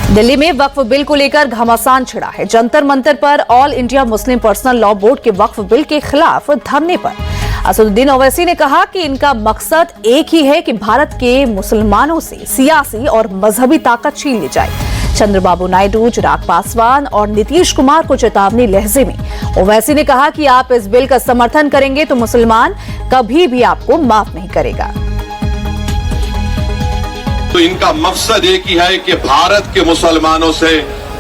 दिल्ली में वक्फ बिल को लेकर घमासान छिड़ा है। जंतर मंतर पर all India Muslim personal law board के वक्फ बिल के खिलाफ धरने पर असदुद्दीन ओवैसी ने कहा कि इनका मकसद एक ही है कि भारत के मुसलमानों से सियासी और मजहबी ताकत छीन ली जाए। चंद्रबाबू नायडू, चिराग पासवान और नीतीश कुमार को चेतावनी लहजे में ओवैसी ने कहा कि आप इस बिल का समर्थन करेंगे तो मुसलमान कभी भी आपको माफ नहीं करेगा। तो इनका मकसद एक ही है कि भारत के मुसलमानों से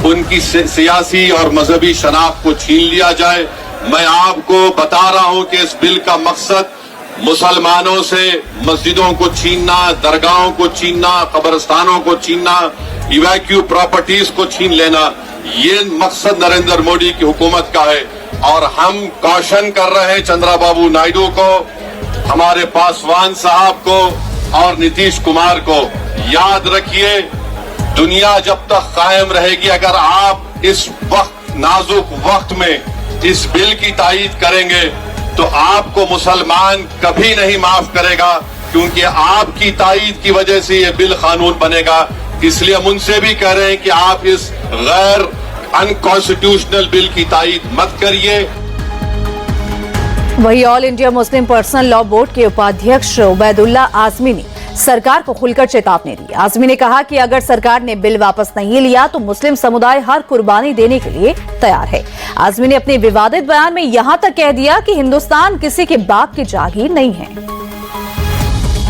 उनकी सियासी और मजहबी शनाख्त को छीन लिया जाए। मैं आपको बता रहा हूं कि इस बिल का मकसद मुसलमानों से मस्जिदों को छीनना, दरगाहों को छीनना, कब्रिस्तानों को छीनना, इवैक्यू प्रॉपर्टीज को छीन लेना, ये मकसद नरेंद्र मोदी की हुकूमत का है। और हम कॉशन कर रहे हैं चंद्रबाबू नायडू को, हमारे पासवान साहब को और नीतीश कुमार को, याद रखिए दुनिया जब तक कायम रहेगी, अगर आप इस वक्त नाजुक वक्त में इस बिल की तायीद करेंगे तो आपको मुसलमान कभी नहीं माफ करेगा, क्योंकि आपकी तायीद की वजह से ये बिल कानून बनेगा। इसलिए हम उनसे भी कह रहे हैं कि आप इस गैर अनकॉन्स्टिट्यूशनल बिल की तायीद मत करिए। वहीं all India Muslim personal law board के उपाध्यक्ष उबैदुल्ला आजमी ने सरकार को खुलकर चेतावनी दी। आजमी ने कहा कि अगर सरकार ने बिल वापस नहीं लिया तो मुस्लिम समुदाय हर कुर्बानी देने के लिए तैयार है। आजमी ने अपने विवादित बयान में यहां तक कह दिया कि हिंदुस्तान किसी के बाप की जागीर नहीं है।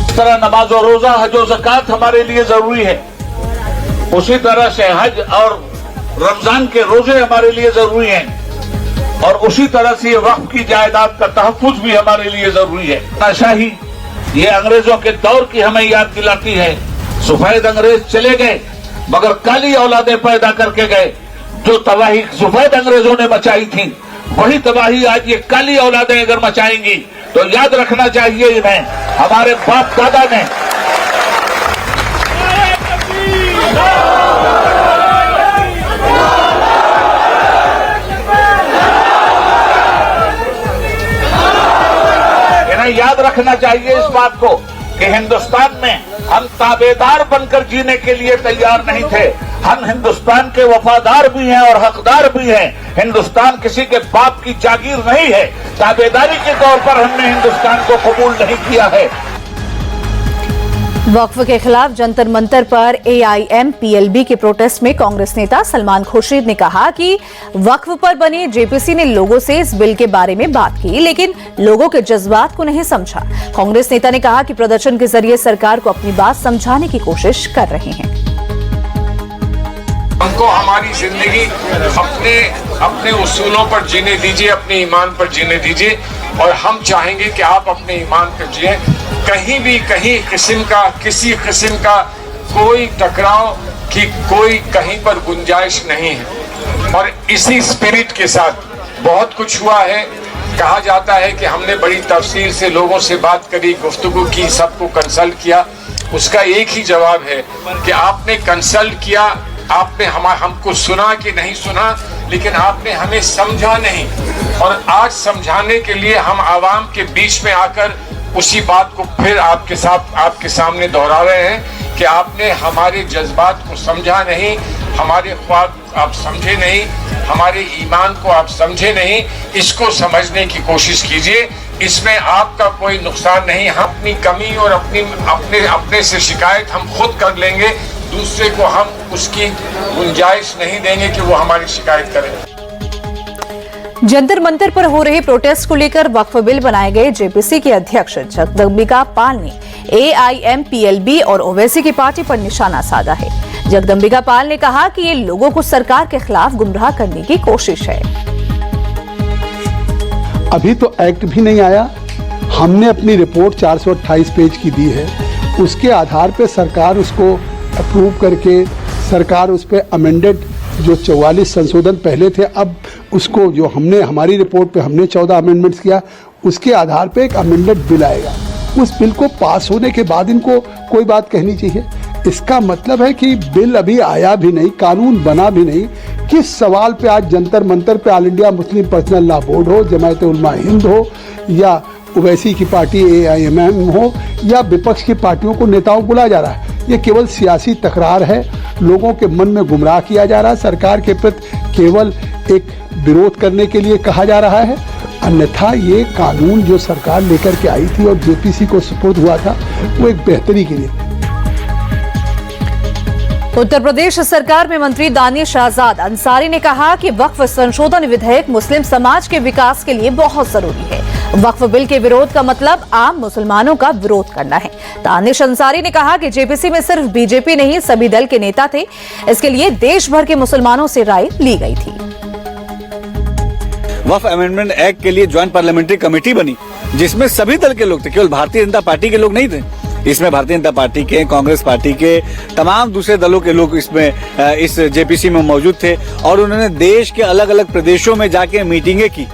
इस तरह नमाज और रोजा, हज और ज़कात हमारे लिए जरूरी है, उसी तरह से हज और रमजान के रोजे हमारे लिए जरूरी हैं, और उसी तरह से वक्फ की जायदाद का तहफ्फुज भी हमारे लिए जरूरी है। तानाशाही ये अंग्रेजों के दौर की हमें याद दिलाती है। सफेद अंग्रेज चले गए मगर काली औलादें पैदा करके गए। जो तबाही सफेद अंग्रेजों ने मचाई थी वही तबाही आज ये काली औलादें अगर मचाएंगी तो याद रखना चाहिए इन्हें, हमारे बाप दादा ने याद रखना चाहिए इस बात को कि हिंदुस्तान में हम ताबेदार बनकर जीने के लिए तैयार नहीं थे। हम हिंदुस्तान के वफादार भी हैं और हकदार भी हैं। हिंदुस्तान किसी के बाप की जागीर नहीं है। ताबेदारी के तौर पर हमने हिंदुस्तान को कबूल नहीं किया है। वक्फ के खिलाफ जंतर मंतर पर AIMPLB के प्रोटेस्ट में कांग्रेस नेता सलमान खुर्शीद ने कहा कि वक्फ पर बने JPC ने लोगों से इस बिल के बारे में बात की, लेकिन लोगों के जज्बात को नहीं समझा। कांग्रेस नेता ने कहा कि प्रदर्शन के जरिए सरकार को अपनी बात समझाने की कोशिश कर रहे हैं। हमको हमारी जिंदगी अपने उसूलों पर जीने दीजिए, अपने ईमान पर जीने दीजिए, और हम चाहेंगे कि आप अपने ईमान पर जिए। कहीं भी किसी किस्म का कोई टकराव की कोई कहीं पर गुंजाइश नहीं है। और इसी स्पिरिट के साथ बहुत कुछ हुआ है। कहा जाता है कि हमने बड़ी तफसील से लोगों से बात करी, गुफ्तगू की, सबको कंसल्ट किया। उसका एक ही जवाब है कि आपने कंसल्ट किया, आपने हमको सुना कि नहीं सुना, लेकिन आपने हमें समझा नहीं। और आज समझाने के लिए हम आवाम के बीच में आकर उसी बात को फिर आपके सामने दोहरा रहे हैं कि आपने हमारे जज्बात को समझा नहीं, हमारे ख्वाब आप समझे नहीं, हमारे ईमान को आप समझे नहीं। इसको समझने की कोशिश कीजिए। इसमें आपका कोई नुकसान नहीं। हम अपनी कमी और अपने से शिकायत हम खुद कर लेंगे। दूसरे को हम उसकी गुंजाइश नहीं देंगे कि वो हमारी शिकायत करें। जंतर मंतर पर हो रहे प्रोटेस्ट को लेकर वक्फ बिल बनाए गए JPC के अध्यक्ष जगदम्बिका पाल ने AIMPLB और ओवैसी की पार्टी पर निशाना साधा है। जगदम्बिका पाल ने कहा कि ये लोगों को सरकार के खिलाफ गुमराह करने की कोशिश है। अभी तो एक्ट भी नहीं आया। हमने अपनी रिपोर्ट 428 पेज की दी है। उसके आधार पर सरकार उसको अप्रूव करके सरकार उस पर अमेंडेड जो 44 संशोधन पहले थे, अब उसको जो हमने हमारी रिपोर्ट पे हमने 14 अमेंडमेंट्स किया, उसके आधार पे एक अमेंडेड बिल आएगा। उस बिल को पास होने के बाद इनको कोई बात कहनी चाहिए। इसका मतलब है कि बिल अभी आया भी नहीं, कानून बना भी नहीं। किस सवाल पे आज जंतर मंतर पे all India Muslim personal law board हो, जमायत उलमा हिंद हो या ओवैसी की पार्टी AIMM हो या विपक्ष की पार्टियों को नेताओं को बुलाया जा रहा है। ये केवल सियासी तकरार है, लोगों के मन में गुमराह किया जा रहा है, सरकार के प्रति केवल एक विरोध करने के लिए कहा जा रहा है। अन्यथा ये कानून जो सरकार लेकर के आई थी और जेपीसी को सुपुर्द हुआ था, वो एक बेहतरी के लिए। उत्तर प्रदेश सरकार में मंत्री दानिश आजाद अंसारी ने कहा कि वक्फ संशोधन विधेयक मुस्लिम समाज के विकास के लिए बहुत जरूरी है। वक्फ बिल के विरोध का मतलब आम मुसलमानों का विरोध करना है। दानिश अंसारी ने कहा कि जेपीसी में सिर्फ बीजेपी नहीं, सभी दल के नेता थे। इसके लिए देश भर के मुसलमानों से राय ली गई थी। वक्फ अमेंडमेंट एक्ट के लिए ज्वाइंट पार्लियामेंट्री कमेटी बनी, जिसमें सभी दल के लोग थे, केवल भारतीय जनता पार्टी के लोग नहीं थे। इसमें भारतीय जनता पार्टी के, कांग्रेस पार्टी के, तमाम दूसरे दलों के लोग इसमें इस जेपीसी में मौजूद थे और उन्होंने देश के अलग अलग प्रदेशों में जाके मीटिंगें की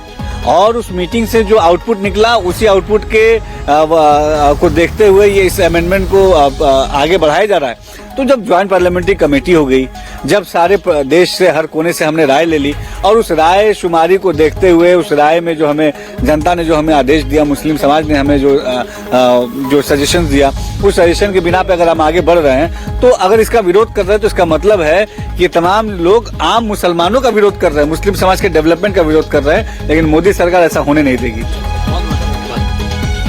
और उस मीटिंग से जो आउटपुट निकला, उसी आउटपुट के को देखते हुए ये इस अमेंडमेंट को आगे बढ़ाया जा रहा है। तो जब ज्वाइंट पार्लियामेंट्री कमेटी हो गई, जब सारे देश से, हर कोने से हमने राय ले ली और उस राय शुमारी को देखते हुए, उस राय में जो हमें जनता ने जो हमें आदेश दिया, मुस्लिम समाज ने हमें जो सजेशन दिया, उस सजेशन के बिना पे अगर हम आगे बढ़ रहे हैं, तो अगर इसका विरोध कर रहे हैं तो इसका मतलब है कि तमाम लोग आम मुसलमानों का विरोध कर रहे हैं, मुस्लिम समाज के डेवलपमेंट का विरोध कर रहे हैं। लेकिन मोदी सरकार ऐसा होने नहीं देगी।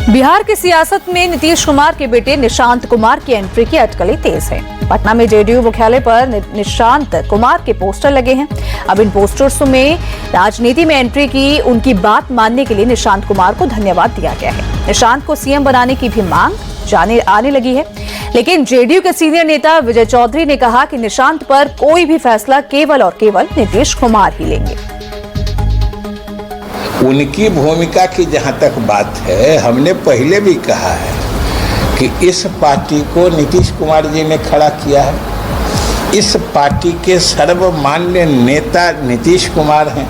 बिहार की सियासत में नीतीश कुमार के बेटे निशांत कुमार की एंट्री की अटकलें तेज हैं। पटना में जेडीयू मुख्यालय पर निशांत कुमार के पोस्टर लगे हैं। अब इन पोस्टर्स में राजनीति में एंट्री की उनकी बात मानने के लिए निशांत कुमार को धन्यवाद दिया गया है। निशांत को सीएम बनाने की भी मांग आने लगी है। लेकिन जेडीयू के सीनियर नेता विजय चौधरी ने कहा कि निशांत पर कोई भी फैसला केवल और केवल नीतीश कुमार ही लेंगे। उनकी भूमिका की जहां तक बात है, हमने पहले भी कहा है कि इस पार्टी को नीतीश कुमार जी ने खड़ा किया है। इस पार्टी के सर्वमान्य नेता नीतीश कुमार हैं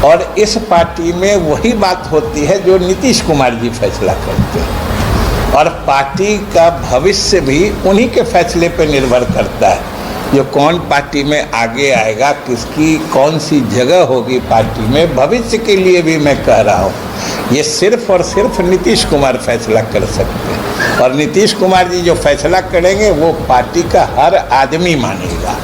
और इस पार्टी में वही बात होती है जो नीतीश कुमार जी फैसला करते हैं और पार्टी का भविष्य भी उन्हीं के फैसले पर निर्भर करता है। जो कौन पार्टी में आगे आएगा, किसकी कौन सी जगह होगी पार्टी में, भविष्य के लिए भी मैं कह रहा हूँ ये सिर्फ और सिर्फ नीतीश कुमार फैसला कर सकते हैं और नीतीश कुमार जी जो फैसला करेंगे वो पार्टी का हर आदमी मानेगा।